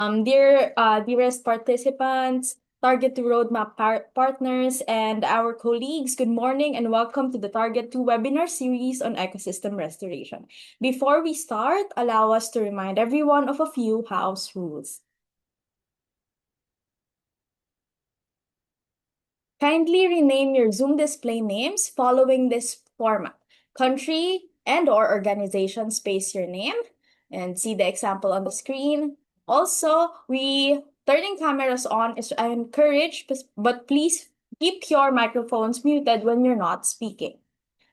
Dearest participants, Target 2 Roadmap partners, and our colleagues, good morning and welcome to the Target 2 webinar series on ecosystem restoration. Before we start, allow us to remind everyone of a few house rules. Kindly rename your Zoom display names following this format. Country and/or organization space your name, and see the example on the screen. Also, turning cameras on is encouraged, but please keep your microphones muted when you're not speaking.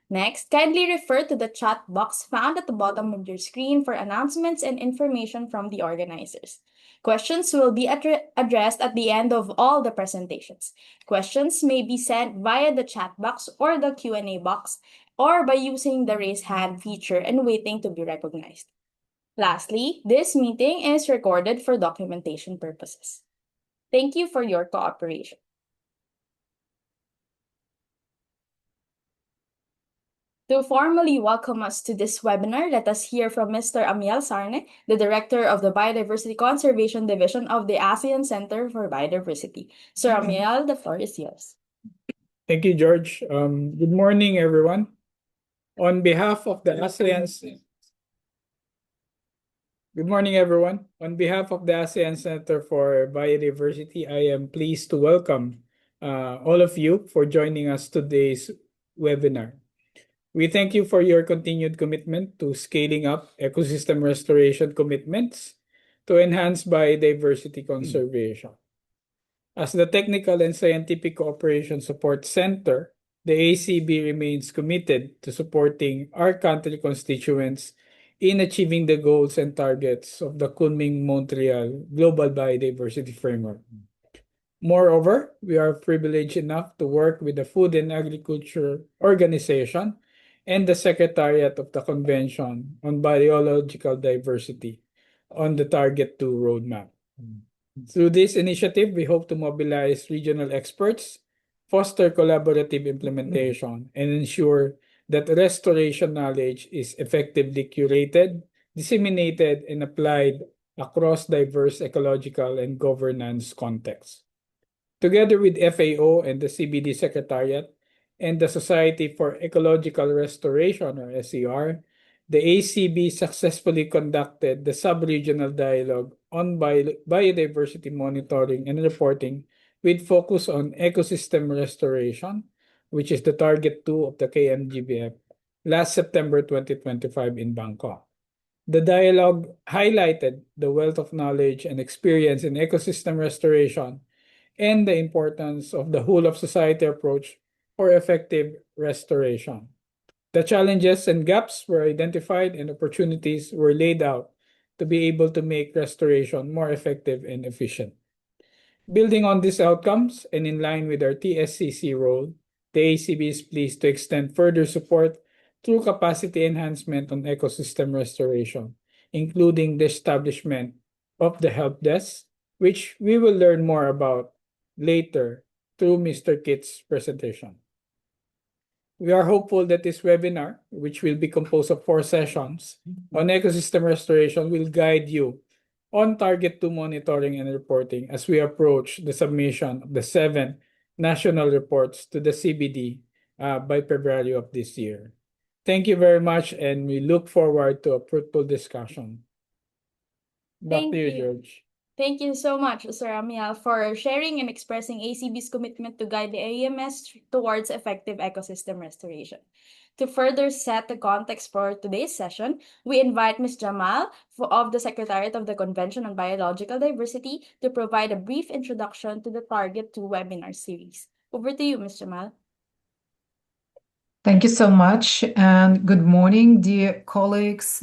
Next, kindly refer to the chat box found at the bottom of your screen for announcements and information from the organizers. Questions will be addressed at the end of all the presentations. Questions may be sent via the chat box or the Q&A box, or by using the raise hand feature and waiting to be recognized. Lastly, this meeting is recorded for documentation purposes. Thank you for your cooperation. To formally welcome us to this webinar, let us hear from Mr. Amiel Sarne, the Director of the Biodiversity Conservation Division of the ASEAN Center for Biodiversity. Sir Amiel, the floor is yours. Thank you, George. Good morning, everyone. On behalf of the ASEAN, Good morning, everyone. On behalf of the ASEAN Center for Biodiversity, I am pleased to welcome all of you for joining us today's webinar. We thank you for your continued commitment to scaling up ecosystem restoration commitments to enhance biodiversity conservation. As the Technical and Scientific Cooperation Support Center, the ACB remains committed to supporting our country constituents in achieving the goals and targets of the Kunming-Montreal Global Biodiversity Framework. Moreover, we are privileged enough to work with the Food and Agriculture Organization and the Secretariat of the Convention on Biological Diversity on the Target 2 roadmap. Through this initiative, we hope to mobilize regional experts, foster collaborative implementation, and ensure that restoration knowledge is effectively curated, disseminated, and applied across diverse ecological and governance contexts. Together with FAO and the CBD Secretariat and the Society for Ecological Restoration, or SER, the ACB successfully conducted the sub-regional dialogue on biodiversity monitoring and reporting with focus on ecosystem restoration, which is the Target 2 of the KMGBF, last September 2025 in Bangkok. The dialogue highlighted the wealth of knowledge and experience in ecosystem restoration and the importance of the whole of society approach for effective restoration. The challenges and gaps were identified and opportunities were laid out to be able to make restoration more effective and efficient. Building on these outcomes and in line with our TSCC role, the ACB is pleased to extend further support through capacity enhancement on ecosystem restoration, including the establishment of the help desk, which we will learn more about later through Mr. Kit's presentation. We are hopeful that this webinar, which will be composed of 4 sessions on ecosystem restoration, will guide you on Target 2 monitoring and reporting as we approach the submission of the 7 national reports to the CBD by February of this year. Thank you very much, and we look forward to a fruitful discussion. Back to you, George. Thank you so much, Sir Amiel, for sharing and expressing ACB's commitment to guide the AMS towards effective ecosystem restoration. To further set the context for today's session, we invite Ms. Jamal of the Secretariat of the Convention on Biological Diversity to provide a brief introduction to the Target 2 webinar series. Over to you, Ms. Jamal. Thank you so much, and good morning, dear colleagues,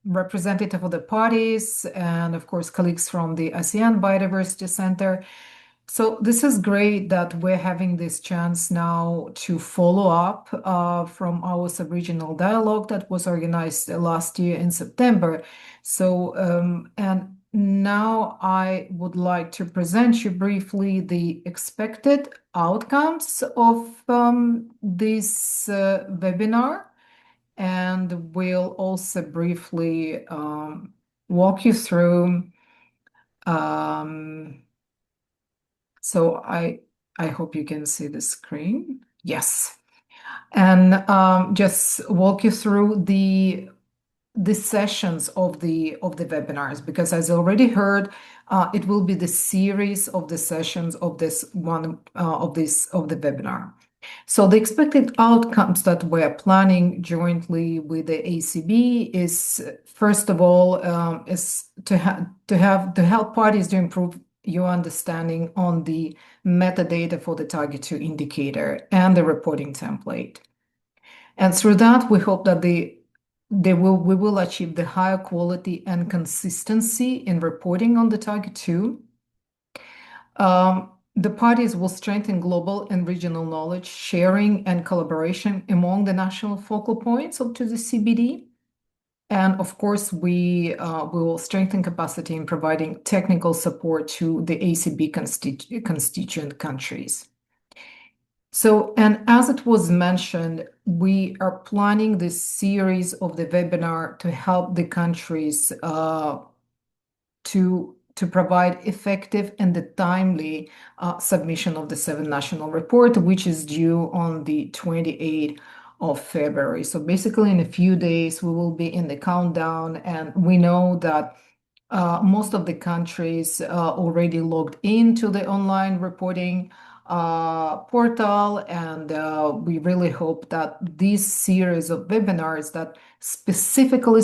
representative of the parties, and of course, colleagues from the ASEAN Biodiversity Center. So this is great that we're having this chance now to follow up from our sub-regional dialogue that was organized last year in September. So, and now I would like to present you briefly the expected outcomes of this webinar, and we'll also briefly walk you through So I hope you can see the screen. Yes. And just walk you through the sessions of the webinars, because as I already heard, it will be the series of the sessions of this one of the webinar. So the expected outcomes that we're planning jointly with the ACB is, first of all, is to help parties to improve your understanding on the metadata for the target 2 indicator and the reporting template. And through that, we hope that we will achieve the higher quality and consistency in reporting on the target 2. The parties will strengthen global and regional knowledge sharing and collaboration among the national focal points of to the CBD. And of course, we will strengthen capacity in providing technical support to the ACB constituent countries. So, and as it was mentioned, we are planning this series of the webinar to help the countries to provide effective and the timely submission of the 7th national report, which is due on the 28th of February. So basically, in a few days, we will be in the countdown, and we know that most of the countries already logged into the online reporting portal, and we really hope that this series of webinars that specifically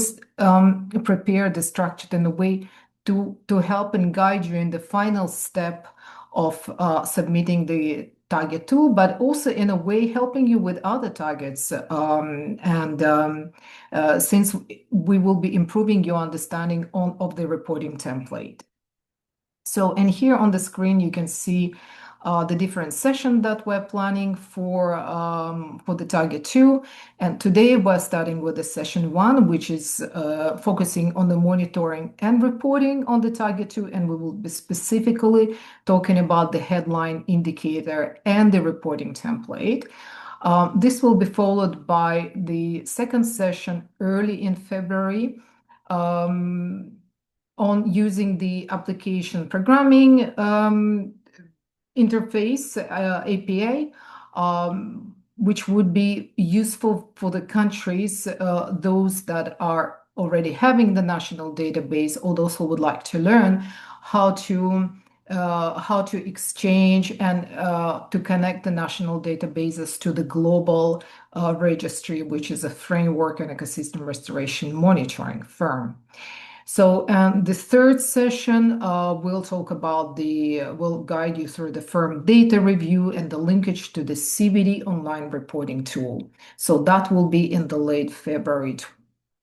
prepare the structure in a way to help and guide you in the final step of submitting the target 2, but also in a way helping you with other targets. Since we will be improving your understanding of the reporting template. So, and here on the screen, you can see the different sessions that we're planning for the target 2. And today we're starting with the session 1, which is focusing on the monitoring and reporting on the target 2. And we will be specifically talking about the headline indicator and the reporting template. This will be followed by the second session early in February on using the application programming interface API, which would be useful for the countries, those that are already having the national database, or those who would like to learn how to exchange and to connect the national databases to the global registry, which is a framework and ecosystem restoration monitoring firm. So, the third session will talk about will guide you through the firm data review and the linkage to the CBD online reporting tool. So that will be in the late February,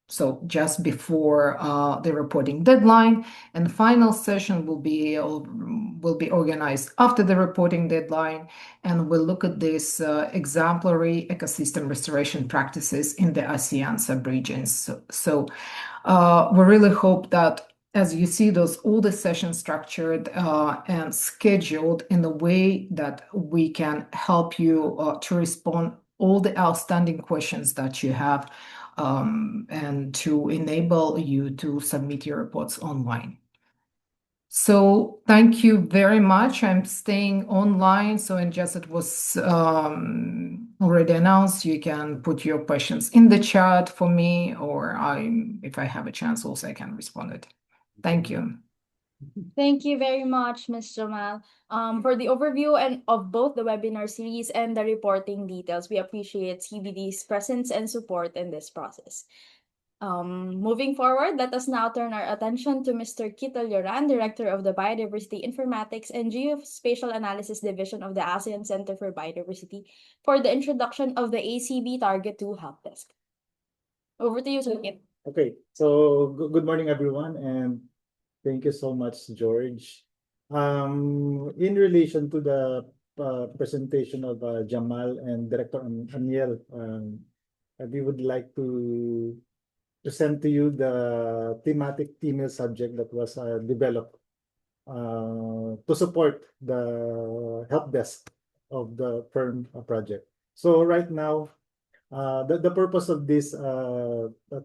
so just before the reporting deadline. And the final session will be organized after the reporting deadline, and we'll look at this exemplary ecosystem restoration practices in the ASEAN sub-regions. So we really hope that as you see all the sessions structured and scheduled in a way that we can help you to respond all the outstanding questions that you have and to enable you to submit your reports online. So thank you very much. I'm staying online. So, and just it was already announced, you can put your questions in the chat for me, or if I have a chance also, I can respond it. Thank you. Thank you very much, Ms. Jamal, for the overview and of both the webinar series and the reporting details. We appreciate CBD's presence and support in this process. Moving forward, let us now turn our attention to Mr. Kito Lloran, Director of the Biodiversity Informatics and Geospatial Analysis Division of the ASEAN Center for Biodiversity, for the introduction of the ACB Target 2 Help Desk. Over to you, Sir Kit. Okay, so good morning, everyone, and thank you so much, George. In relation to the presentation of Jamal and Director Aniel, we would like to present to you the thematic email subject that was developed to support the help desk of the firm project. So right now, the purpose of this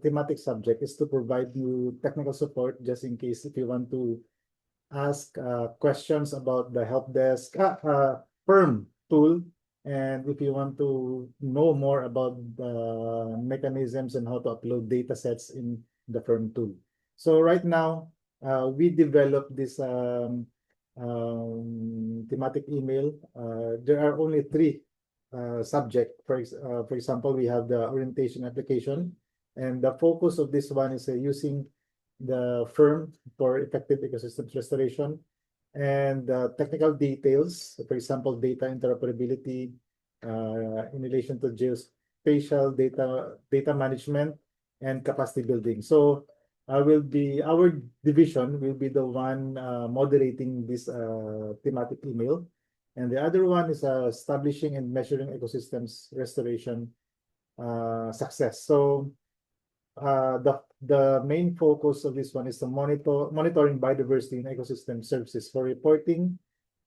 thematic subject is to provide you technical support just in case if you want to ask questions about the help desk firm tool, and if you want to know more about the mechanisms and how to upload data sets in the firm tool. So right now, we developed this thematic email. There are only three subject. For example, we have the orientation application, and the focus of this one is using the firm for effective ecosystems restoration, and technical details, for example, data interoperability in relation to geospatial data management and capacity building. So our division will be the one moderating this thematic email. And the other one is establishing and measuring ecosystems restoration success. So the main focus of this one is the monitoring biodiversity and ecosystem services for reporting,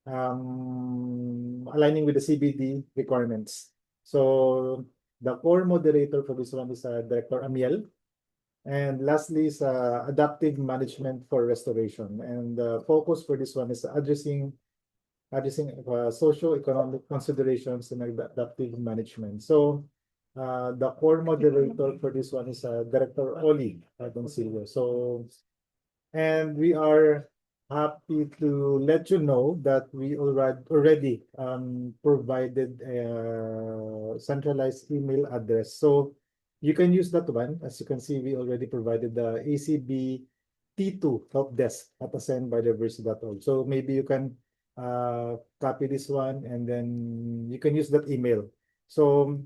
aligning with the CBD requirements. So the core moderator for this one is Director Amiel. And lastly is adaptive management for restoration. And the focus for this one is addressing socio-economic considerations and adaptive management. So the core moderator for this one is Director Oli Agoncillo. So, and we are happy to let you know that we already provided a centralized email address. So you can use that one. As you can see, we already provided the ACB T2 help desk at ascendbiodiversity.org. So maybe you can copy this one and then you can use that email. So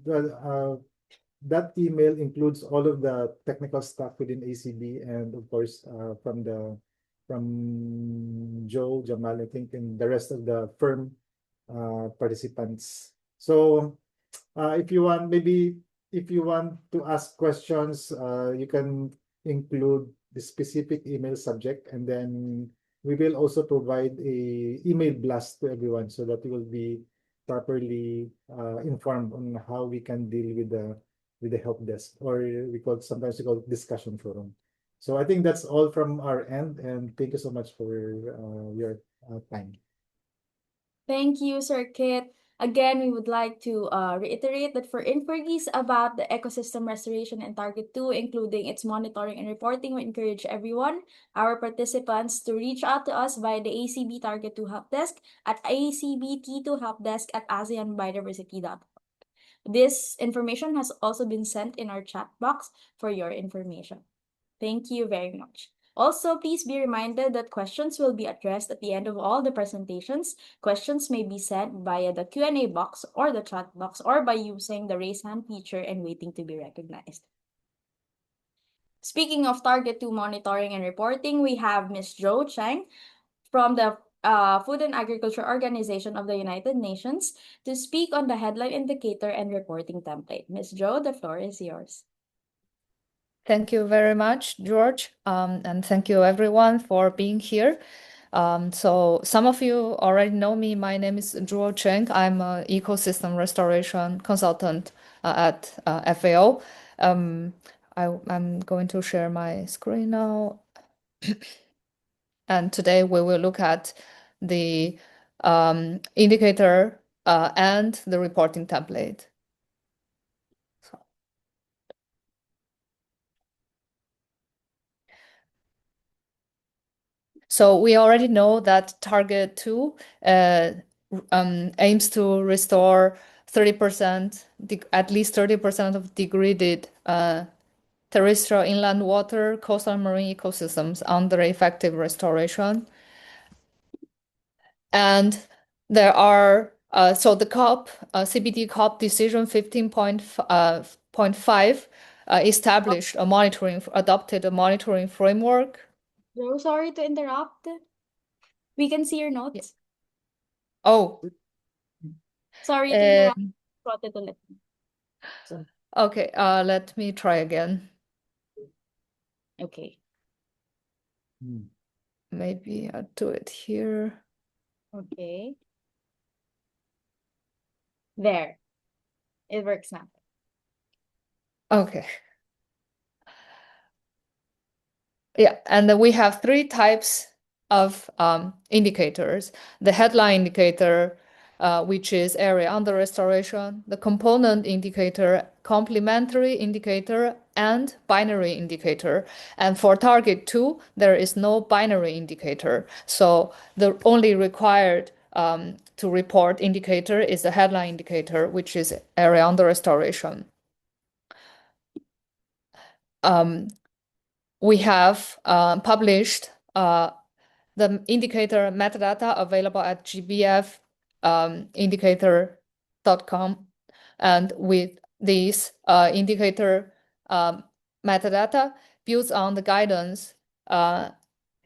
that email includes all of the technical stuff within ACB, and of course from Joe, Jamal, I think, and the rest of the firm participants. So if you want, maybe if you want to ask questions, you can include the specific email subject, and then we will also provide a email blast to everyone so that you will be properly informed on how we can deal with the help desk, or sometimes we call it discussion forum. So I think that's all from our end, and thank you so much for your time. Thank you, Sir Kit. Again, we would like to reiterate that for inquiries about the ecosystem restoration in Target 2, including its monitoring and reporting, we encourage everyone, our participants, to reach out to us via the ACB Target 2 Help Desk at acbt2helpdesk@aseanbiodiversity.org. This information has also been sent in our chat box for your information. Thank you very much. Also, please be reminded that questions will be addressed at the end of all the presentations. Questions may be sent via the Q&A box or the chat box, or by using the raise hand feature and waiting to be recognized. Speaking of Target 2 monitoring and reporting, we have Ms. Jo Chang from the Food and Agriculture Organization of the United Nations to speak on the headline indicator and reporting template. Ms. Jo, the floor is yours. Thank you very much, George, and thank you everyone for being here. So some of you already know me. My name is Zhuo Cheng. I'm an ecosystem restoration consultant at FAO. I'm going to share my screen now. And today we will look at the indicator and the reporting template. So we already know that Target 2 aims to restore 30%, at least 30% of degraded terrestrial inland water, coastal and marine ecosystems under effective restoration. And there are, so the CBD COP decision 15.5 established adopted a monitoring framework. Jo, sorry to interrupt. We can see your notes. Oh. Sorry to interrupt. Wanted to let you. Okay, let me try again. Okay. Maybe I'll do it here. Okay. There. It works now. Okay. Yeah, and then we have three types of indicators. The headline indicator, which is area under restoration, the component indicator, complementary indicator, and binary indicator. And for target 2, there is no binary indicator. So the only required to report indicator is the headline indicator, which is area under restoration. We have published the indicator metadata available at gbfindicator.com. And with these indicator metadata builds on the guidance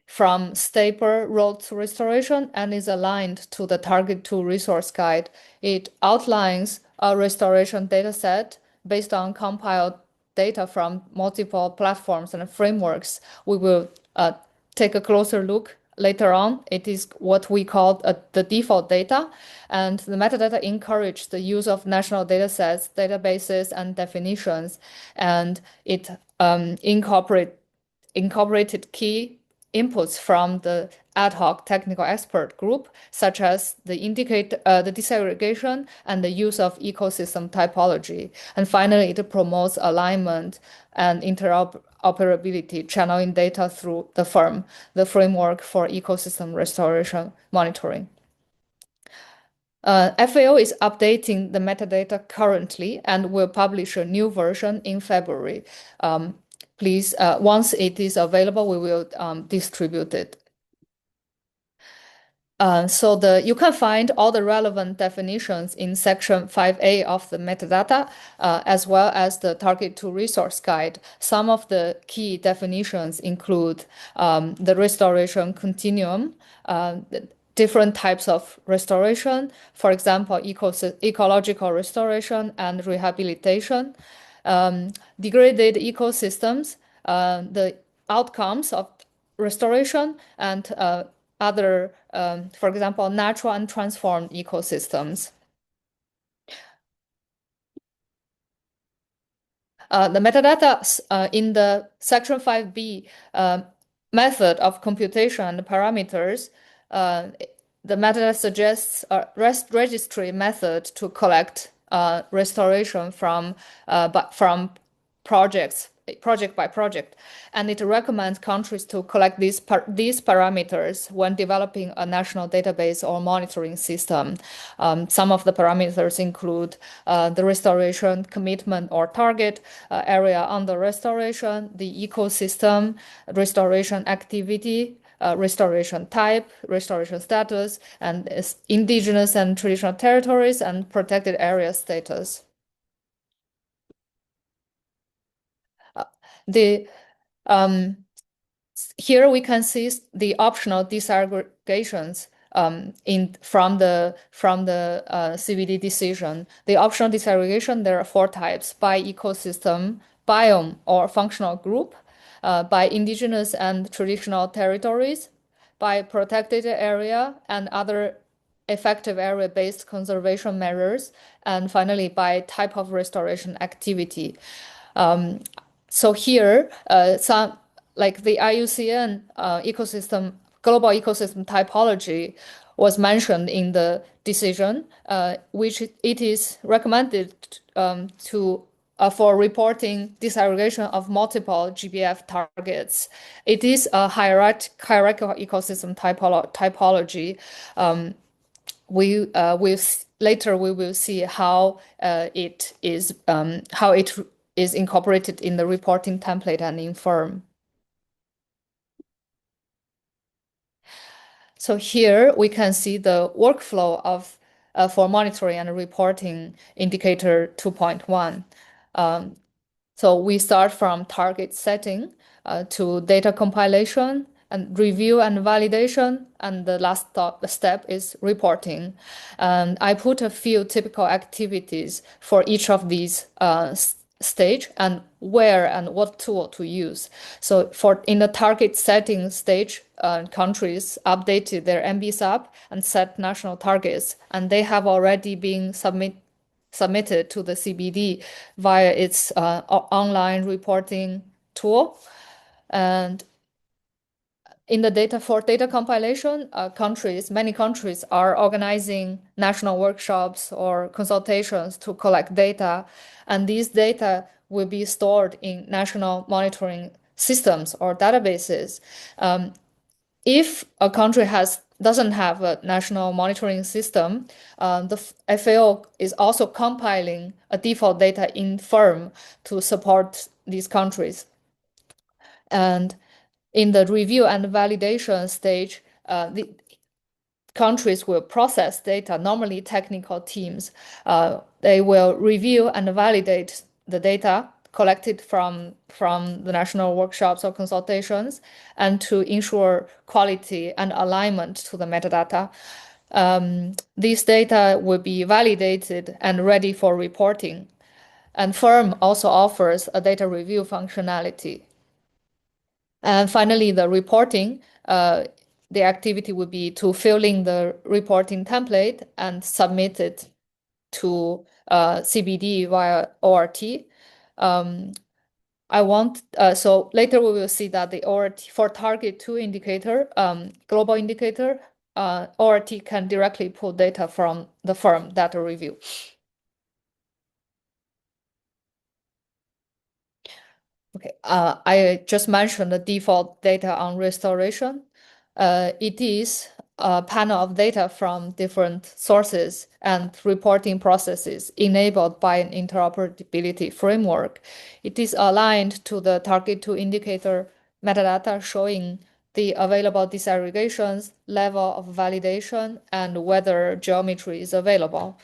from Staper Road to Restoration and is aligned to the Target 2 resource guide. It outlines a restoration dataset based on compiled data from multiple platforms and frameworks. We will take a closer look later on. It is what we call the default data, and the metadata encourage the use of national datasets, databases, and definitions, and it incorporated key inputs from the ad hoc technical expert group, such as the disaggregation and the use of ecosystem typology. And finally, it promotes alignment and interoperability, channeling data through the FIRM, the Framework for Ecosystem Restoration Monitoring. FAO is updating the metadata currently and will publish a new version in February. Please, once it is available, we will distribute it. So you can find all the relevant definitions in section 5A of the metadata, as well as the Target 2 resource guide. Some of the key definitions include the restoration continuum, different types of restoration, for example, ecological restoration and rehabilitation, degraded ecosystems, the outcomes of restoration, and other, for example, natural and transformed ecosystems. The metadata in the section 5B method of computation and parameters, the metadata suggests a registry method to collect restoration from project by project, and it recommends countries to collect these parameters when developing a national database or monitoring system. Some of the parameters include the restoration commitment or target, area under restoration, the ecosystem, restoration activity, restoration type, restoration status, and indigenous and traditional territories and protected area status. Here we can see the optional disaggregations from the CBD decision. The optional disaggregation, there are 4 types: by ecosystem, biome or functional group, by indigenous and traditional territories, by protected area and other effective area-based conservation measures, and finally by type of restoration activity. So here, some like the IUCN global ecosystem typology was mentioned in the decision, which it is recommended for reporting disaggregation of multiple GBF targets. It is a hierarchical ecosystem typology. Later we will see how it is incorporated in the reporting template and in FIRM. So here we can see the workflow of for monitoring and reporting indicator 2.1. So we start from target setting to data compilation and review and validation, and the last step is reporting. And I put a few typical activities for each of these stage and where and what tool to use. So in the target setting stage, countries updated their MBSAP and set national targets, and they have already been submitted to the CBD via its online reporting tool. And in the data compilation, many countries are organizing national workshops or consultations to collect data, and these data will be stored in national monitoring systems or databases. If a country doesn't have a national monitoring system, the FAO is also compiling a default data in firm to support these countries. And in the review and validation stage, the countries will process data, normally technical teams. They will review and validate the data collected from the national workshops or consultations, and to ensure quality and alignment to the metadata. These data will be validated and ready for reporting. And FIRM also offers a data review functionality. And finally, the reporting, the activity would be to fill in the reporting template and submit it to CBD via ORT. So later we will see that the ORT for target 2 indicator, global indicator, ORT can directly pull data from the firm data review. Okay, I just mentioned the default data on restoration. It is a panel of data from different sources and reporting processes enabled by an interoperability framework. It is aligned to the target 2 indicator metadata showing the available disaggregations, level of validation, and whether geometry is available.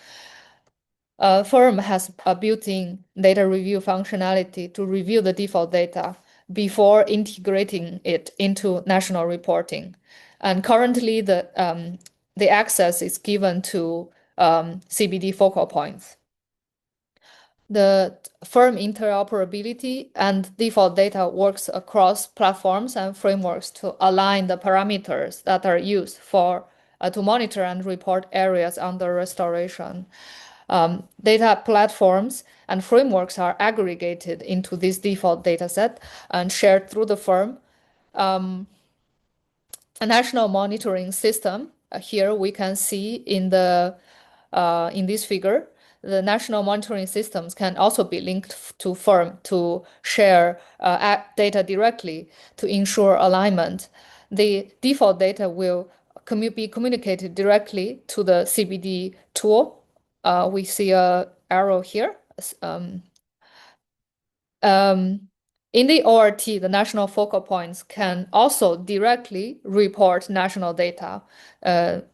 Firm has a built-in data review functionality to review the default data before integrating it into national reporting. And currently, the access is given to CBD focal points. The firm interoperability and default data works across platforms and frameworks to align the parameters that are used to monitor and report areas under restoration. Data platforms and frameworks are aggregated into this default dataset and shared through the firm. A national monitoring system, here we can see in this figure, the national monitoring systems can also be linked to firm to share data directly to ensure alignment. The default data will be communicated directly to the CBD tool. We see an arrow here. In the ORT, the national focal points can also directly report national data,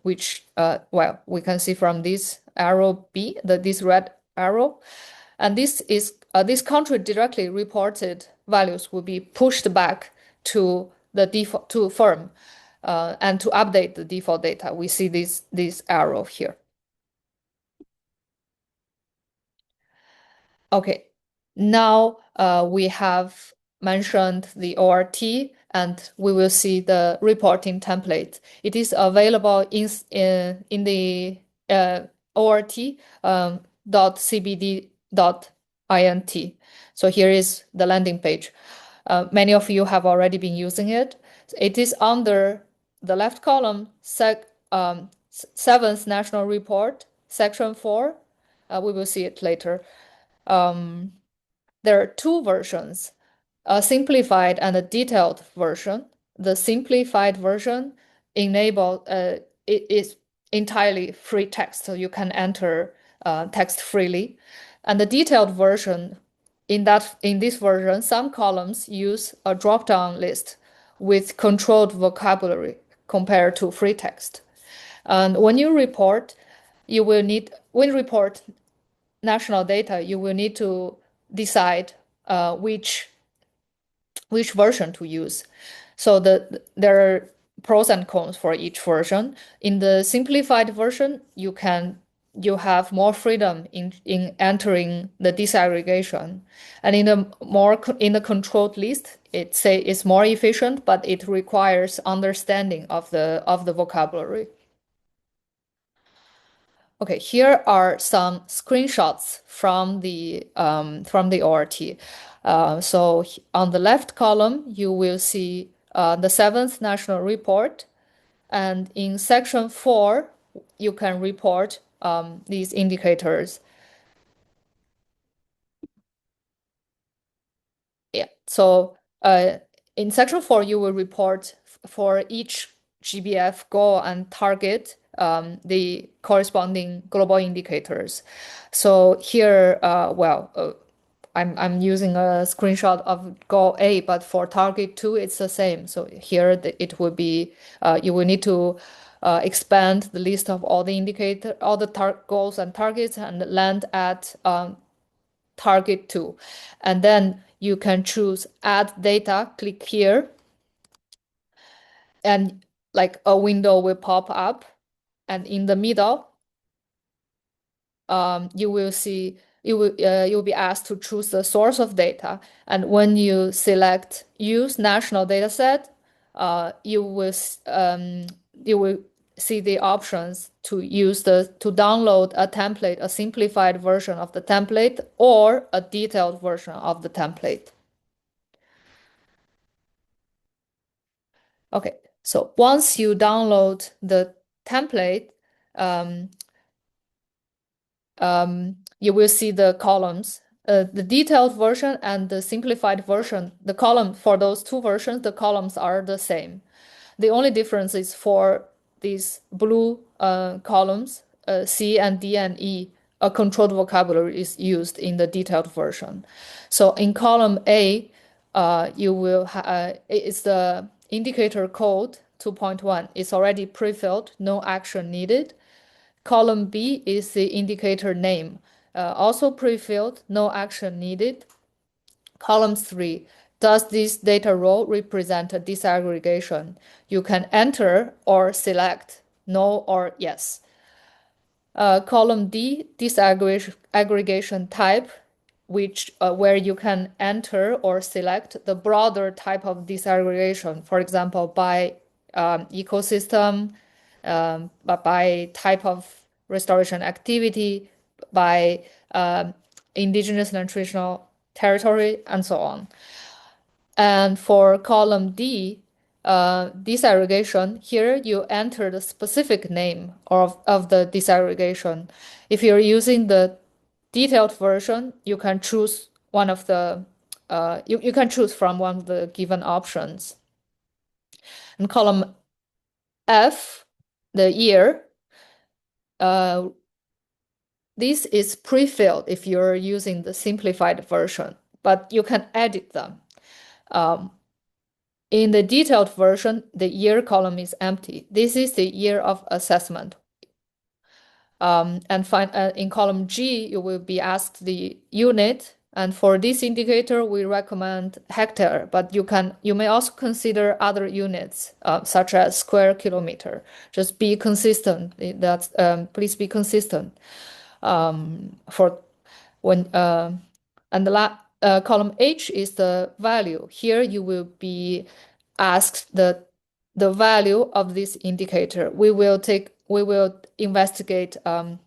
which, we can see from this arrow B, this red arrow. And this country directly reported values will be pushed back to the default to firm and to update the default data. We see this arrow here. Okay, now we have mentioned the ORT, and we will see the reporting template. It is available in the ort.cbd.int. So here is the landing page. Many of you have already been using it. It is under the left column, 7th National Report, Section 4. We will see it later. There are two versions, a simplified and a detailed version. The simplified version it is entirely free text, so you can enter text freely. And the detailed version, in this version, some columns use a drop-down list with controlled vocabulary compared to free text. And when you report, national data, you will need to decide which version to use. So there are pros and cons for each version. In the simplified version, you have more freedom in entering the disaggregation, and in the controlled list, it's more efficient, but it requires understanding of the vocabulary. Okay, here are some screenshots from the ORT. So on the left column, you will see the 7th national report. And in section 4, you can report these indicators. Yeah, so in section 4, you will report for each GBF goal and target the corresponding global indicators. So here, I'm using a screenshot of goal A, but for target 2, it's the same. So here it will be, you will need to expand the list of all the goals and targets and land at target 2. And then you can choose add data, click here, and like a window will pop up. And in the middle, you will see you'll be asked to choose the source of data. And when you select use national dataset, you will see the options to download a template, a simplified version of the template, or a detailed version of the template. Okay, so once you download the template, you will see the columns, the detailed version and the simplified version. The column for those two versions, the columns are the same. The only difference is for these blue columns, C and D and E, a controlled vocabulary is used in the detailed version. So in column A, you will it's the indicator code 2.1. It's already pre-filled, no action needed. Column B is the indicator name, also pre-filled, no action needed. Column 3, does this data row represent a disaggregation? You can enter or select no or yes. Column D, disaggregation type, where you can enter or select the broader type of disaggregation, for example, by ecosystem, by type of restoration activity, by indigenous and traditional territory, and so on. And for column D, disaggregation, here you enter the specific name of the disaggregation. If you're using the detailed version, you can choose one of the you can choose from one of the given options. In column F, the year, this is pre-filled if you're using the simplified version, but you can edit them. In the detailed version, the year column is empty. This is the year of assessment. And in column G, you will be asked the unit. And for this indicator, we recommend hectare, but you may also consider other units, such as square kilometer. Just be consistent. Please be consistent. For when and the column H is the value. Here you will be asked the value of this indicator. We will investigate in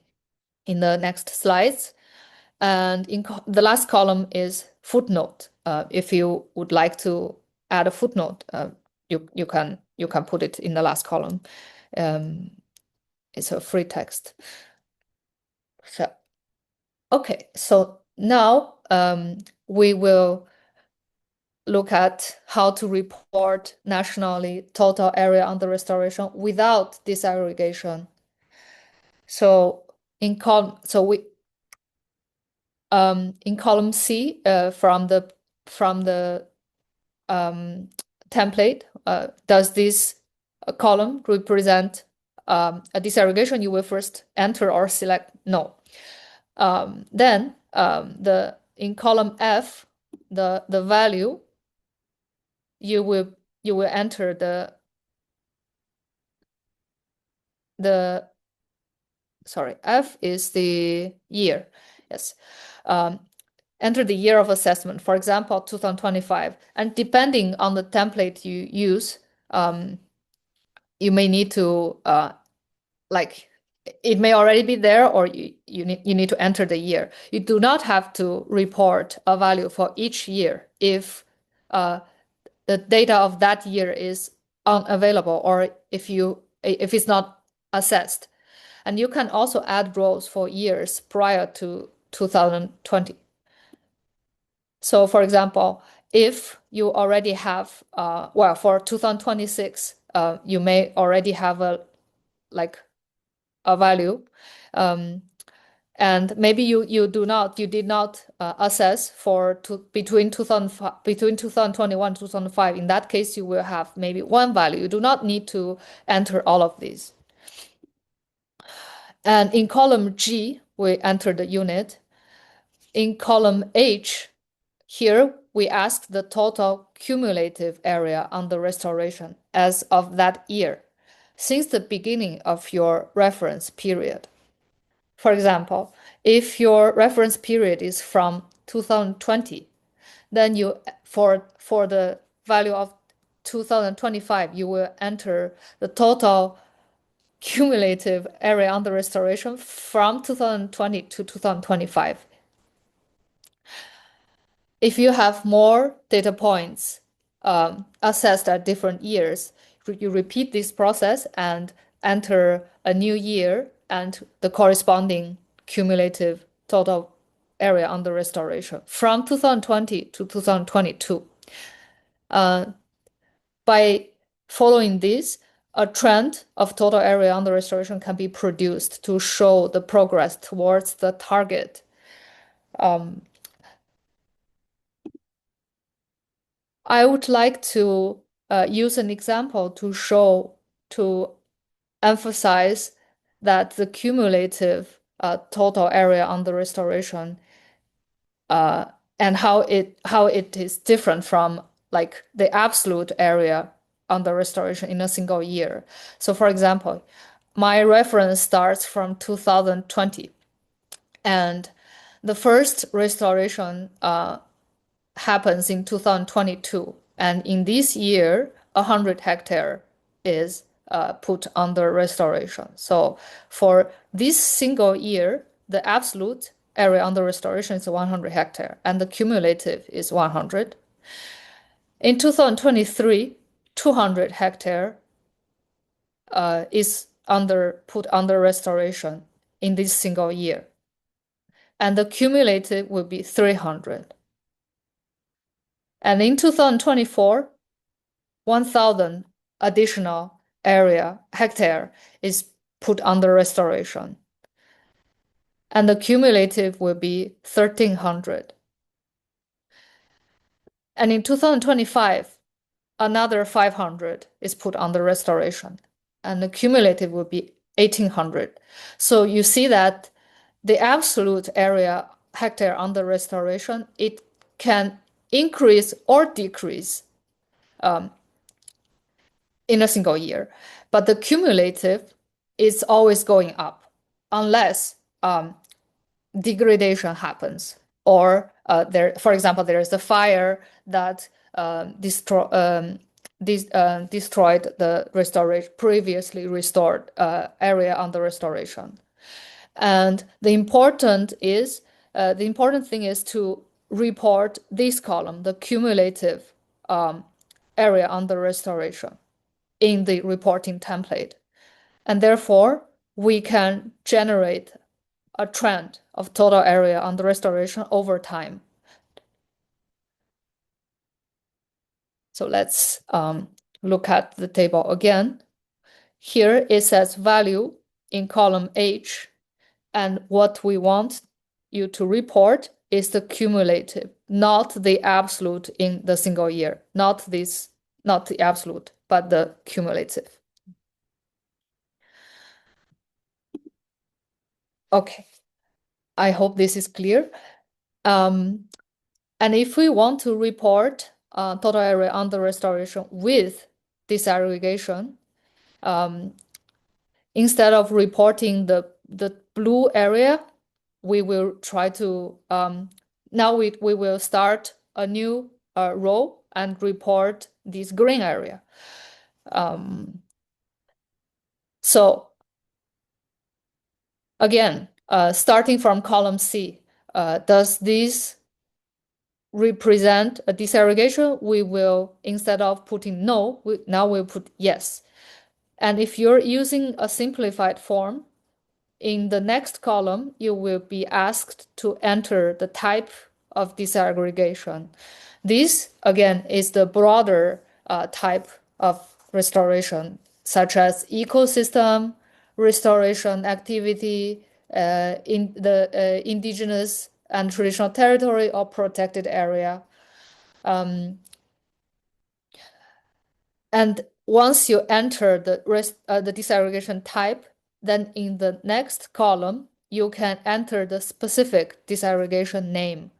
the next slides. And in the last column is footnote. If you would like to add a footnote, you can put it in the last column. It's a free text. So, okay, so now we will look at how to report nationally total area under restoration without disaggregation. So in column C, from the template, does this column represent a disaggregation? You will first enter or select no. Then in column F, the value, you will enter F is the year. Yes. Enter the year of assessment, for example, 2025. And depending on the template you use, you may need to it may already be there, or you need to enter the year. You do not have to report a value for each year if the the data of that year is unavailable, or if it's not assessed. And you can also add rows for years prior to 2020. So for example, if you already have, well, for 2026, you may already have a value, and maybe you did not assess for between 2021 and 2005. In that case, you will have maybe one value. You do not need to enter all of these. And in column G, we enter the unit. In column H, here we ask the total cumulative area under restoration as of that year, since the beginning of your reference period. For example, if your reference period is from 2020, then you for the value of 2025, you will enter the total cumulative area under restoration from 2020 to 2025. If you have more data points assessed at different years, you repeat this process and enter a new year and the corresponding cumulative total area under restoration from 2020 to 2022. By following this, a trend of total area under restoration can be produced to show the progress towards the target. I would like to use an example to emphasize that the cumulative total area under restoration and how it is different from the absolute area under restoration in a single year. So for example, my reference starts from 2020, and the first restoration happens in 2022, and in this year 100 hectare is put under restoration. So for this single year, the absolute area under restoration is 100 hectare and the cumulative is 100. In 2023, 200 hectare is put under restoration in this single year, and the cumulative will be 300. And in 2024, 1,000 additional hectare is put under restoration, and the cumulative will be 1,300. And in 2025, another 500 is put under restoration, and the cumulative will be 1,800. So you see that the absolute hectare under restoration, it can increase or decrease in a single year, but the cumulative is always going up unless degradation happens, or for example, there is a fire that destroyed the previously restored area under restoration. And the important thing is to report this column, the cumulative area under restoration, in the reporting template. And therefore, we can generate a trend of total area under restoration over time. So let's look at the table again. Here it says value in column H, and what we want you to report is the cumulative, not the absolute in the single year, not the absolute, but the cumulative. Okay, I hope this is clear. And if we want to report total area under restoration with disaggregation, instead of reporting the blue area, we will try to now we will start a new row and report this green area. So again, starting from column C, does this represent a disaggregation, we will, instead of putting no, now we'll put yes. And if you're using a simplified form, in the next column, you will be asked to enter the type of disaggregation. This, again, is the broader type of restoration, such as ecosystem, restoration activity, in the indigenous and traditional territory or protected area. And once you enter the disaggregation type, then in the next column, you can enter the specific disaggregation name.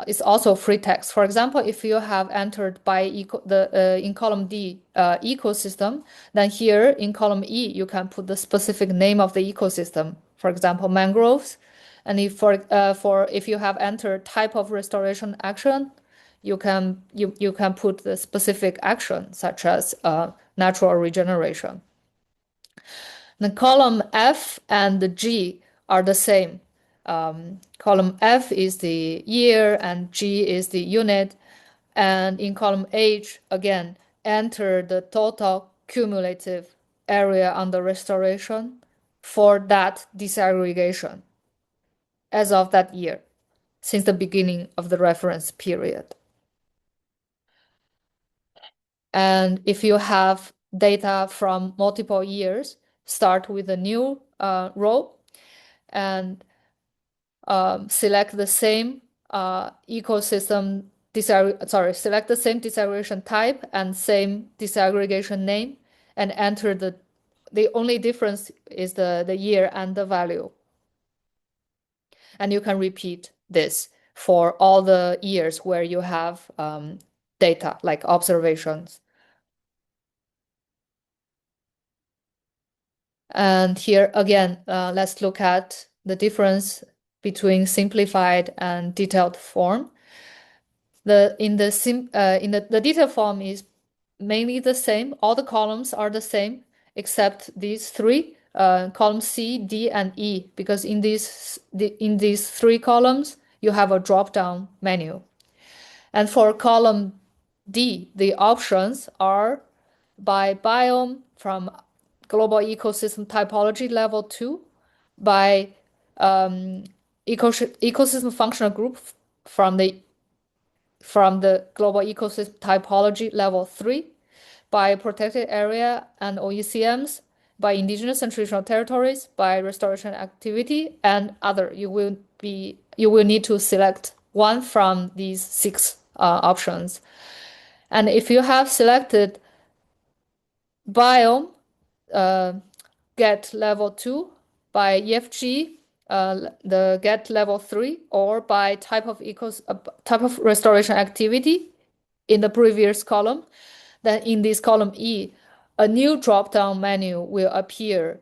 It's also free text. For example, if you have entered by in column D ecosystem, then here in column E you can put the specific name of the ecosystem. For example, mangroves. And if you have entered type of restoration action, you can put the specific action such as natural regeneration. The column F and the G are the same. Column F is the year and G is the unit. And in column H, again, enter the total cumulative area under restoration for that disaggregation as of that year, since the beginning of the reference period. And if you have data from multiple years, start with a new row and select the same ecosystem select the same disaggregation type and same disaggregation name and enter the only difference is the year and the value. And you can repeat this for all the years where you have data like observations. And here again, let's look at the difference between simplified and detailed form. The detailed form is mainly the same. All the columns are the same except these three, column C, D, and E, because in these three columns you have a drop-down menu. And for column D, the options are by biome from global ecosystem typology level 2, by ecosystem functional group from the global ecosystem typology level 3, by protected area and OECMs, by indigenous and traditional territories, by restoration activity, and other. You will need to select one from these 6 options. And if you have selected biome, get level 2, by EFG, the get level 3, or by type of restoration activity in the previous column, then in this column E, a new drop-down menu will appear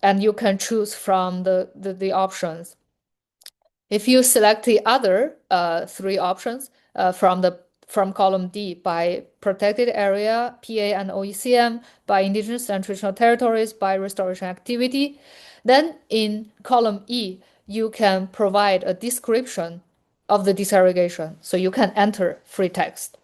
and you can choose from the options. If you select the other 3 options from column D, by protected area, PA and OECM, by indigenous and traditional territories, by restoration activity, then in column E, you can provide a description of the disaggregation, so you can enter free text.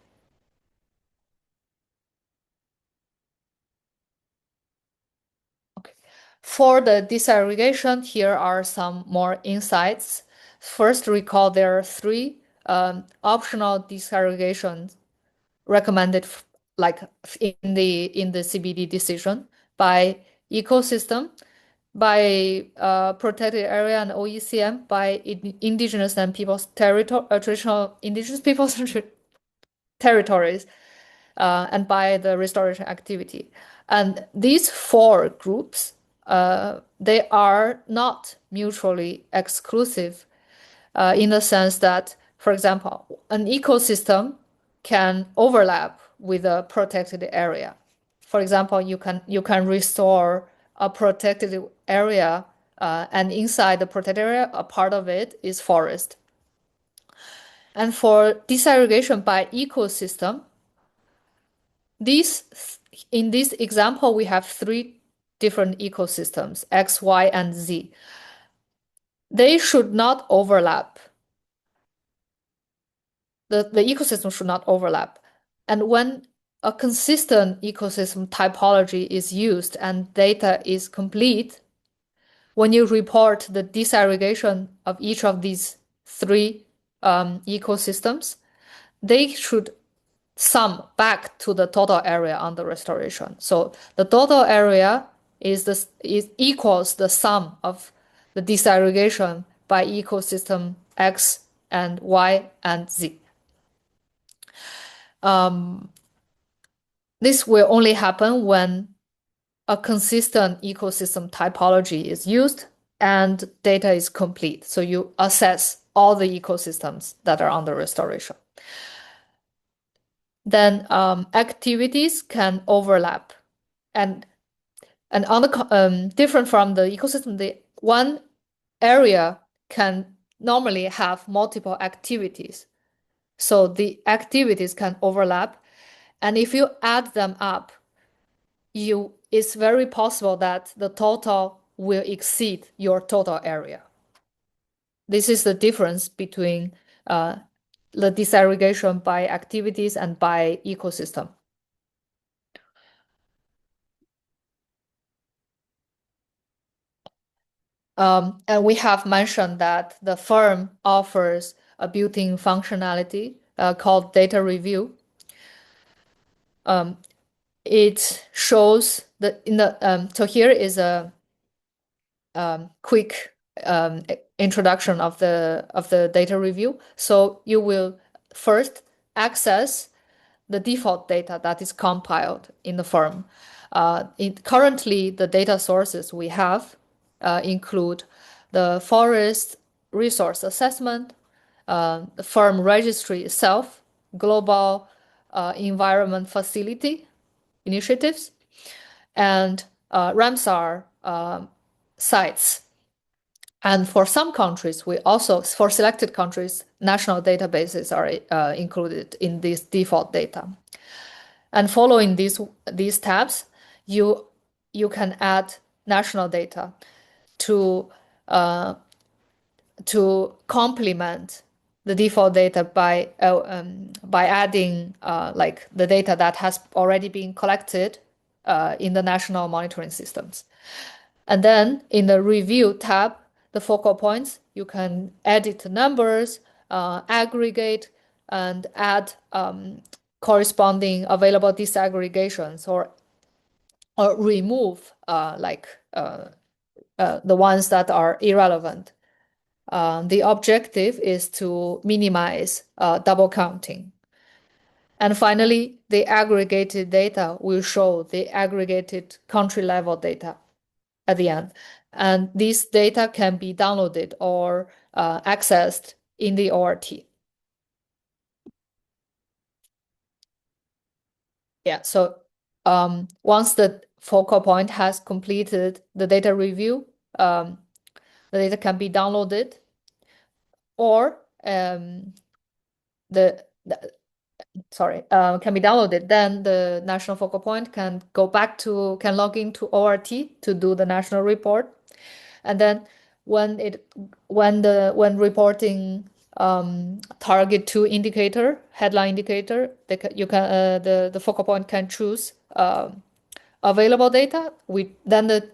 Okay. For the disaggregation, here are some more insights. First, recall there are 3 optional disaggregations recommended, like in the CBD decision, by ecosystem, by protected area and OECM, by indigenous and people's traditional indigenous people's territories, and by the restoration activity. And these 4 groups, they are not mutually exclusive, in the sense that, for example, an ecosystem can overlap with a protected area. For example, you can restore a protected area, and inside the protected area, a part of it is forest. And for disaggregation by ecosystem, in this example, we have 3 different ecosystems, X, Y, and Z. They should not overlap. the ecosystem should not overlap. And when a consistent ecosystem typology is used and data is complete, when you report the disaggregation of each of these three ecosystems, they should sum back to the total area under restoration. So the total area is equals the sum of the disaggregation by ecosystem X and Y and Z. This will only happen when a consistent ecosystem typology is used and data is complete. So you assess all the ecosystems that are under restoration. Then activities can overlap, and on the different from the ecosystem, the one area can normally have multiple activities. So the activities can overlap, and if you add them up, it's very possible that the total will exceed your total area. This is the difference between the disaggregation by activities and by ecosystem. And we have mentioned that the firm offers a built-in functionality called data review. It shows so here is a quick introduction of the data review. So you will first access the default data that is compiled in the firm. Currently, the data sources we have include the forest resource assessment, the firm registry itself, global environment facility initiatives, and Ramsar sites. And for some countries, for selected countries, national databases are included in this default data. And following these tabs, you can add national data to complement the default data by adding like the data that has already been collected in the national monitoring systems. And then in the review tab, the focal points, you can edit the numbers, aggregate, and add corresponding available disaggregations or remove the ones that are irrelevant. The objective is to minimize double counting. And finally, the aggregated data will show the aggregated country level data at the end. And this data can be downloaded or accessed in the ORT. Yeah, so once the focal point has completed the data review, the data can be downloaded, or can be downloaded. Then the national focal point can log into ORT to do the national report, and then when reporting target 2 indicator, headline indicator, the focal point can choose available data. Then the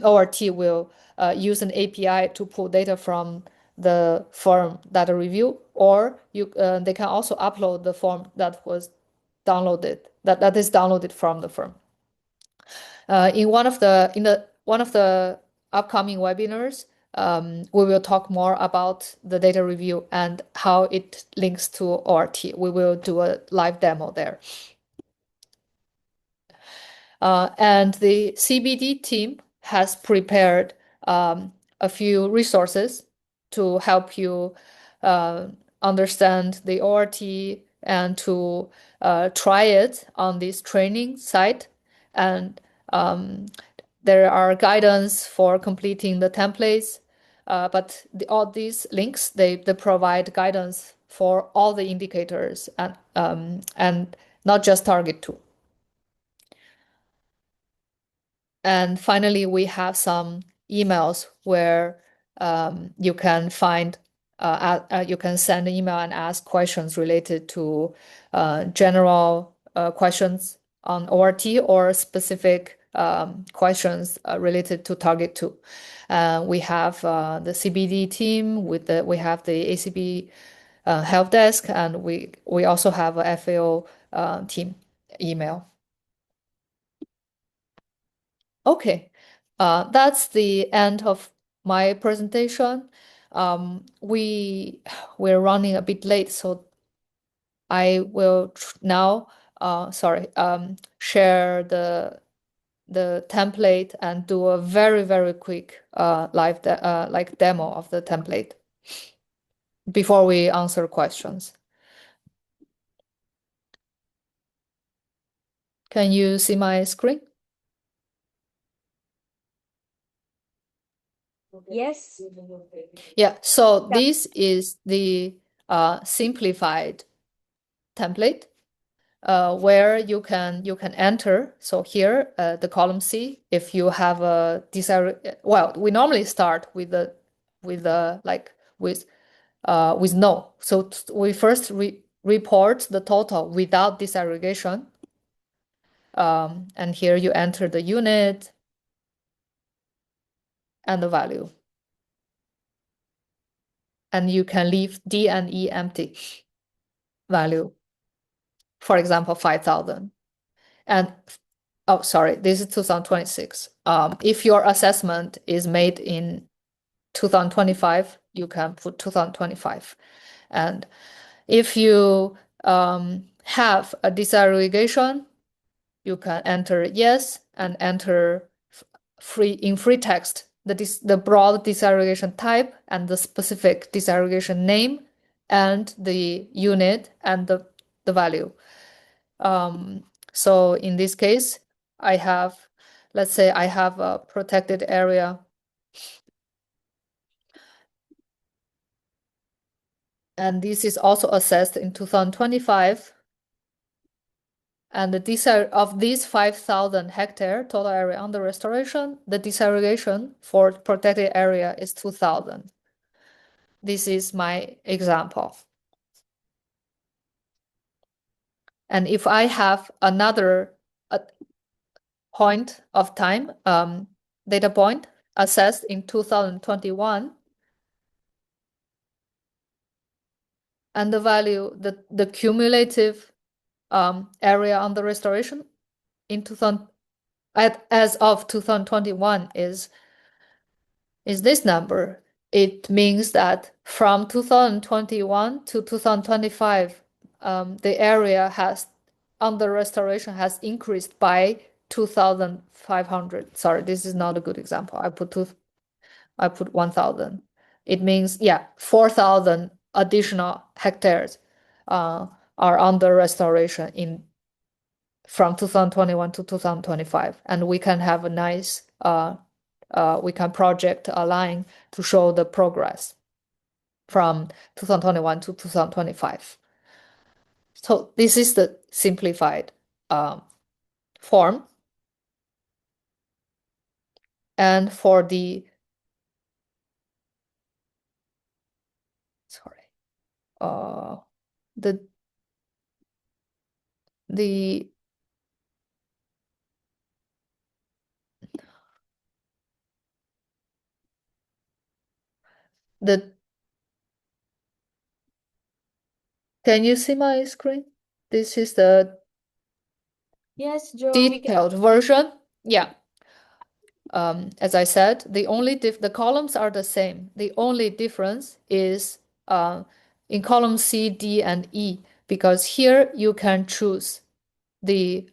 ORT will use an API to pull data from the form data review, or they can also upload the form that was downloaded, that is downloaded from the firm. In one of the upcoming webinars, we will talk more about the data review and how it links to ORT. We will do a live demo there. And the CBD team has prepared a few resources to help you understand the ORT and to try it on this training site. And there are guidance for completing the templates, but all these links, they provide guidance for all the indicators and not just target 2. And finally, we have some emails where you can find you can send an email and ask questions related to general questions on ORT or specific questions related to target 2. We have the CBD team we have the ACB help desk, and we also have a FAO team email. Okay, that's the end of my presentation. We're running a bit late, so I will now share the template and do a very quick live demo of the template before we answer questions. Can you see my screen? Yes. Yeah, so this is the simplified template where you can enter. So here, the column C, if you have a well, we normally start with no. So we first report the total without disaggregation. And here you enter the unit and the value. And you can leave D and E empty value. For example, 5,000. And oh, sorry, this is 2026. If your assessment is made in 2025, you can put 2025. And if you have a disaggregation, you can enter yes and enter free text the broad disaggregation type and the specific disaggregation name and the unit and the value. So in this case, let's say I have a protected area. And this is also assessed in 2025. And of these 5,000 hectare total area under restoration, the disaggregation for protected area is 2,000. This is my example. And if I have another point of time, data point assessed in 2021, and the value, the cumulative area under restoration in as of 2021 is this number. It means that from 2021 to 2025, the area under restoration has increased by 2,500. Sorry, this is not a good example. I put 1,000. It means 4,000 additional hectares are under restoration from 2021 to 2025, and we can have a nice we can project a line to show the progress from 2021 to 2025. So this is the simplified form. And for the can you see my screen? This is the detailed version. Yeah. As I said, the columns are the same. The only difference is in column C, D, and E, because here you can choose the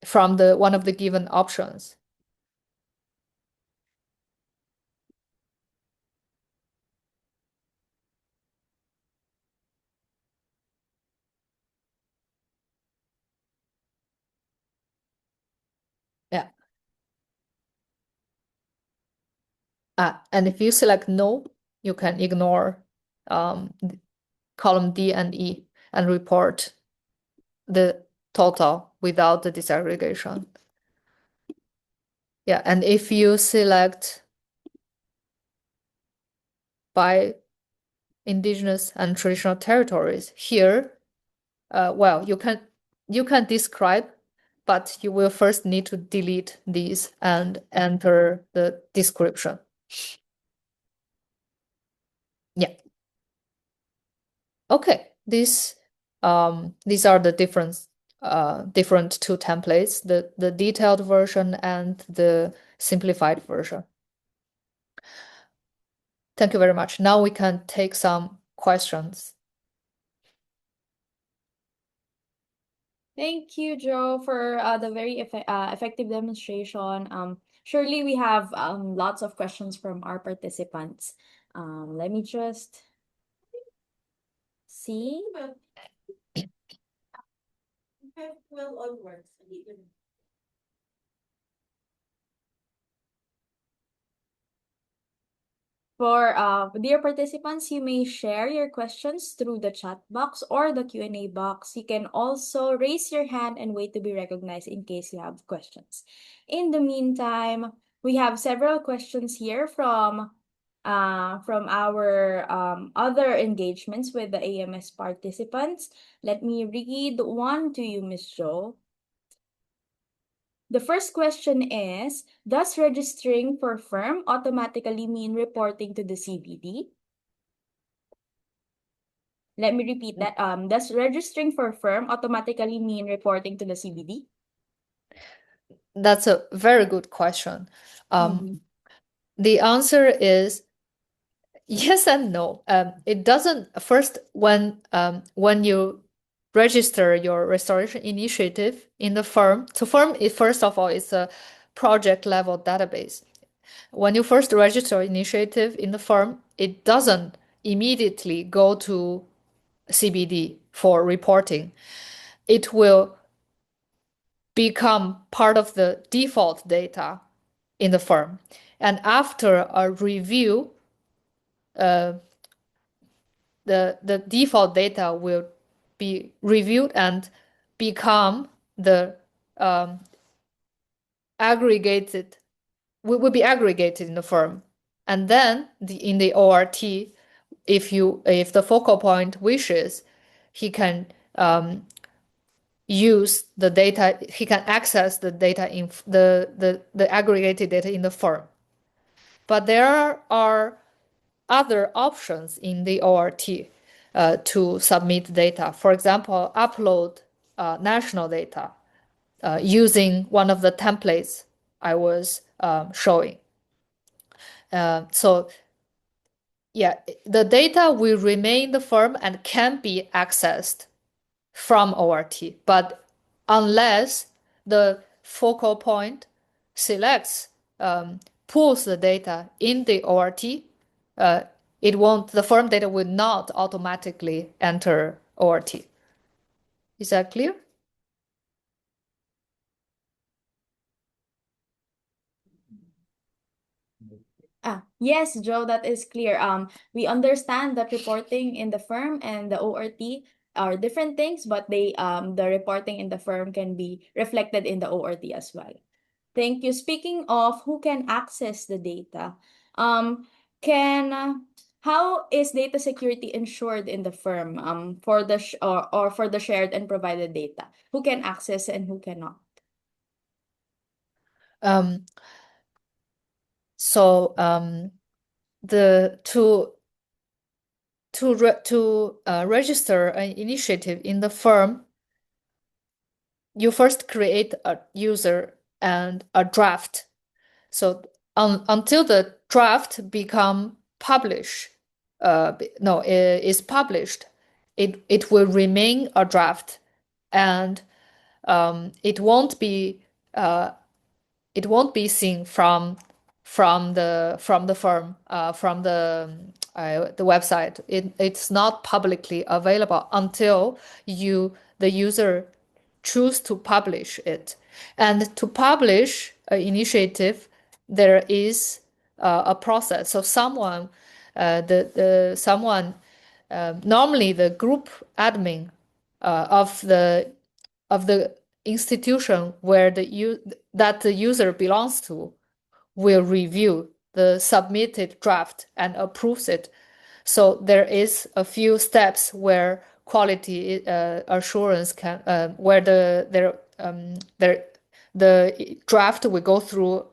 from one of the given options. Yeah. And if you select no, you can ignore column D and E and report the total without the disaggregation. Yeah, and if you select by indigenous and traditional territories. Here, well, you can describe, but you will first need to delete these and enter the description. Yeah. Okay, these are the different two templates, the detailed version and the simplified version. Thank you very much. Now we can take some questions. Thank you, Joe, for the very effective demonstration. Surely we have lots of questions from our participants. Let me just see. Well, all works. For dear participants, you may share your questions through the chat box or the Q&A box. You can also raise your hand and wait to be recognized in case you have questions. In the meantime, we have several questions here from our other engagements with the AMS participants. Let me read one to you, Ms. Jo. The first question is, does registering for firm automatically mean reporting to the CBD? Let me repeat that. Does registering for firm automatically mean reporting to the CBD? That's a very good question. The answer is yes and no. It doesn't. First, when you register your restoration initiative in the firm, so firm is first of all it's a project level database. When you first register initiative in the firm, it doesn't immediately go to CBD for reporting. It will become part of the default data in the firm. And after a review, the default data will be reviewed and become the aggregated, will be aggregated in the firm. And then in the ORT, if the focal point wishes, he can use the data, he can access the data in the aggregated data in the firm. But there are other options in the ORT to submit data. For example, upload national data using one of the templates I was showing. So yeah, the data will remain the firm and can be accessed from ORT, but unless the focal point selects, pulls the data in the ORT, the firm data will not automatically enter ORT. Is that clear? Yes, Joe, that is clear. We understand that reporting in the firm and the ORT are different things, but the reporting in the firm can be reflected in the ORT as well. Thank you. Speaking of who can access the data, how is data security ensured in the firm for the or for the shared and provided data? Who can access and who cannot? To register an initiative in the firm, you first create a user and a draft. So until the draft become published, is published, it will remain a draft, and it won't be seen from the firm, from the website. It's not publicly available until the user choose to publish it. And to publish an initiative, there is a process. So normally the group admin of the institution where the user belongs to will review the submitted draft and approves it So there is a few steps where quality assurance can where the draft will go through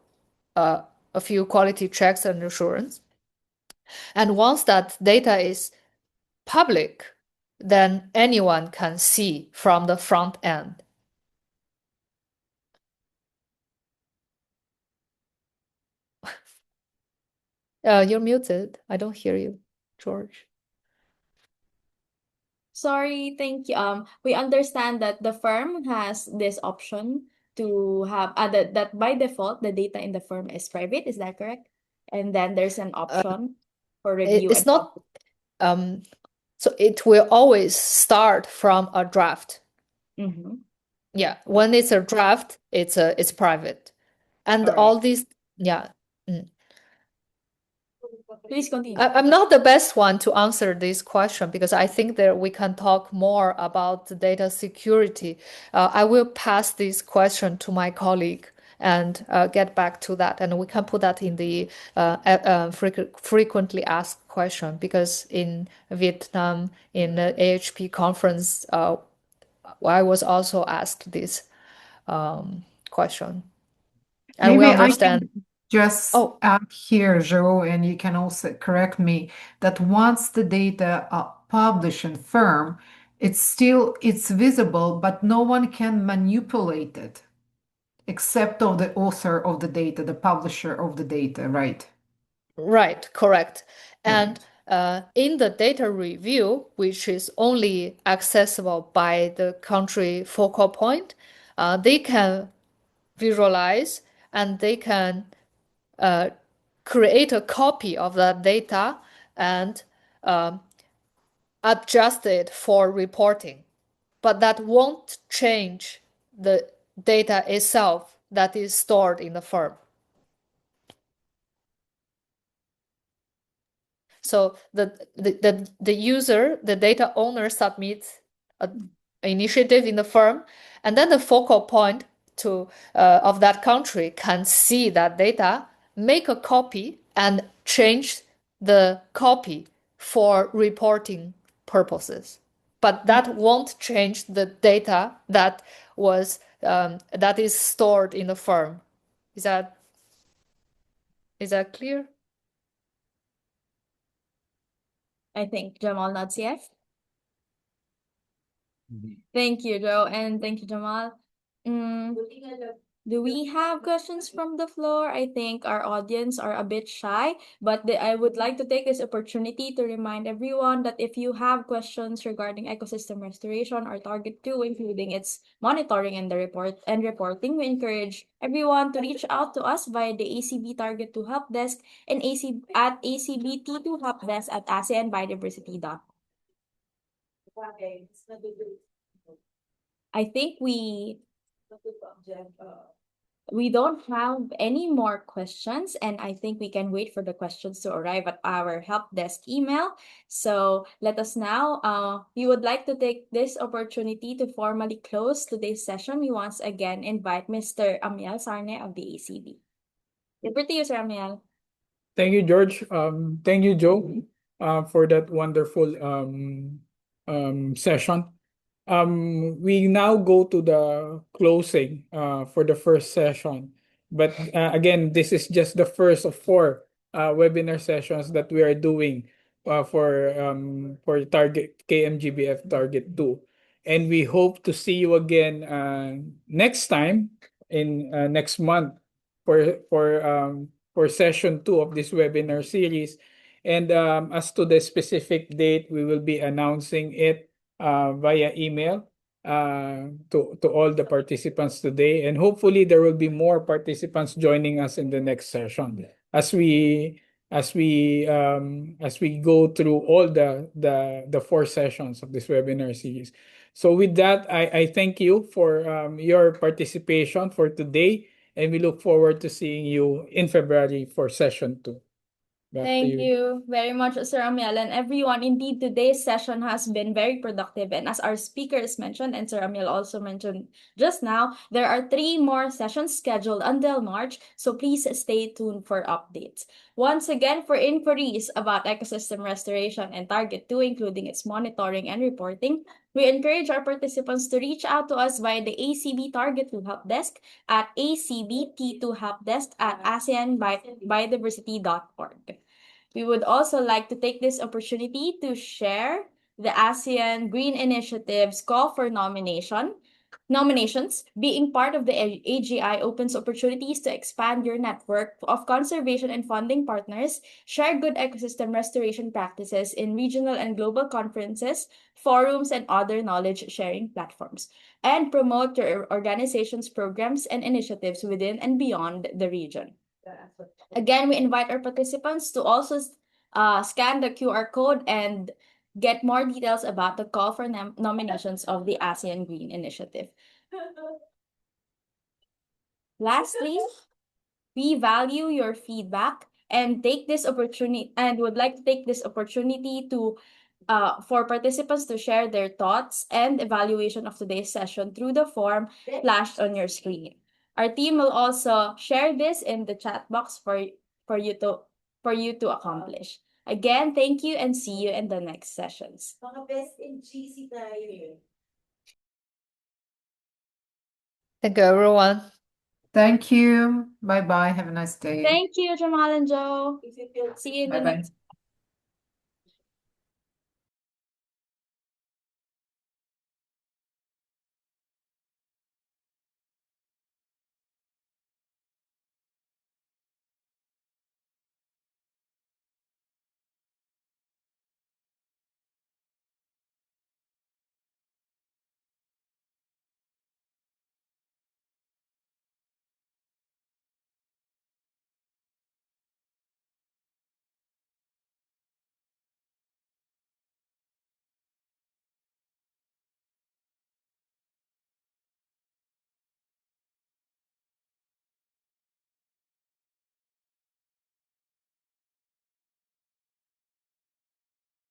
a few quality checks and assurance. And once that data is public, then anyone can see from the front end. You're muted. I don't hear you, George. Sorry, thank you. We understand that the firm has this option to have that by default the data in the firm is private. Is that correct? And then there's an option for review It's and not. So it will always start from a draft. Mm-hmm. Yeah, when it's a draft, it's private, and All right. all these. Yeah. Please continue. I'm not the best one to answer this question because I think that we can talk more about the data security. I will pass this question to my colleague and get back to that, and we can put that in the frequently asked question because in Vietnam, in the AHP conference, I was also asked this question, and we Maybe I understand. can just Oh, add here, Joe, and you can also correct me, that once the data are published in firm, it's visible, but no one can manipulate it except of the author of the data, the publisher of the data, right? right, correct. And Right. in the data review, which is only accessible by the country focal point, they can visualize and they can create a copy of that data and adjust it for reporting. But that won't change the data itself that is stored in the firm. So the user, the data owner submits an initiative in the firm, and then the focal point of that country can see that data, make a copy, and change the copy for reporting purposes. But that won't change the data that is stored in the firm. Is that clear? I think Jamal nods yes. Thank you, Joe, and thank you, Jamal. Do we have questions from the floor? I think our audience are a bit shy, but I would like to take this opportunity to remind everyone that if you have questions regarding ecosystem restoration or Target 2, including its monitoring and reporting, we encourage everyone to reach out to us via the ACB Target 2 Help Desk and at ACB-T2 Help Desk at ASEANBiodiversity.com. I think we don't have any more questions, and I think we can wait for the questions to arrive at our help desk email. So let us now, we would like to take this opportunity to formally close today's session. We once again invite Mr. Amiel Sarne of the ACB. Over to you, Sir Amiel. Thank you, George. Thank you, Joe, for that wonderful session. We now go to the closing for the first session. But again, this is just the first of 4 webinar sessions that we are doing for Target KMGBF Target 2. And we hope to see you again next time in next month for session 2 of this webinar series. And as to the specific date, we will be announcing it via email to all the participants today, and hopefully there will be more participants joining us in the next session as we go through all the 4 sessions of this webinar series. So with that, I thank you for your participation for today, and we look forward to seeing you in February for session 2. Back to Thank you. you very much, Sir Amiel, and everyone. Indeed, today's session has been very productive. And as our speakers mentioned, and Sir Amiel also mentioned just now, there are 3 more sessions scheduled until March, so please stay tuned for updates. Once again, for inquiries about ecosystem restoration and Target 2, including its monitoring and reporting, we encourage our participants to reach out to us via the ACB Target 2 Help Desk at acbt2helpdesk@aseanbiodiversity.org. We would also like to take this opportunity to share the ASEAN Green Initiative's call for nominations. Being part of the AGI opens opportunities to expand your network of conservation and funding partners, share good ecosystem restoration practices in regional and global conferences, forums, and other knowledge-sharing platforms, and promote your organization's programs and initiatives within and beyond the region. Again, we invite our participants to also scan the QR code and get more details about the call for nominations of the ASEAN Green Initiative. Lastly, we value your feedback and would like to take this opportunity to for participants to share their thoughts and evaluation of today's session through the form flashed on your screen. Our team will also share this in the chat box for you to accomplish. Again, thank you and see you in the next sessions. Thank you, everyone. Thank you. Bye bye. Have a nice day. Thank you, Jamal and Joe. See you in the Bye-bye. next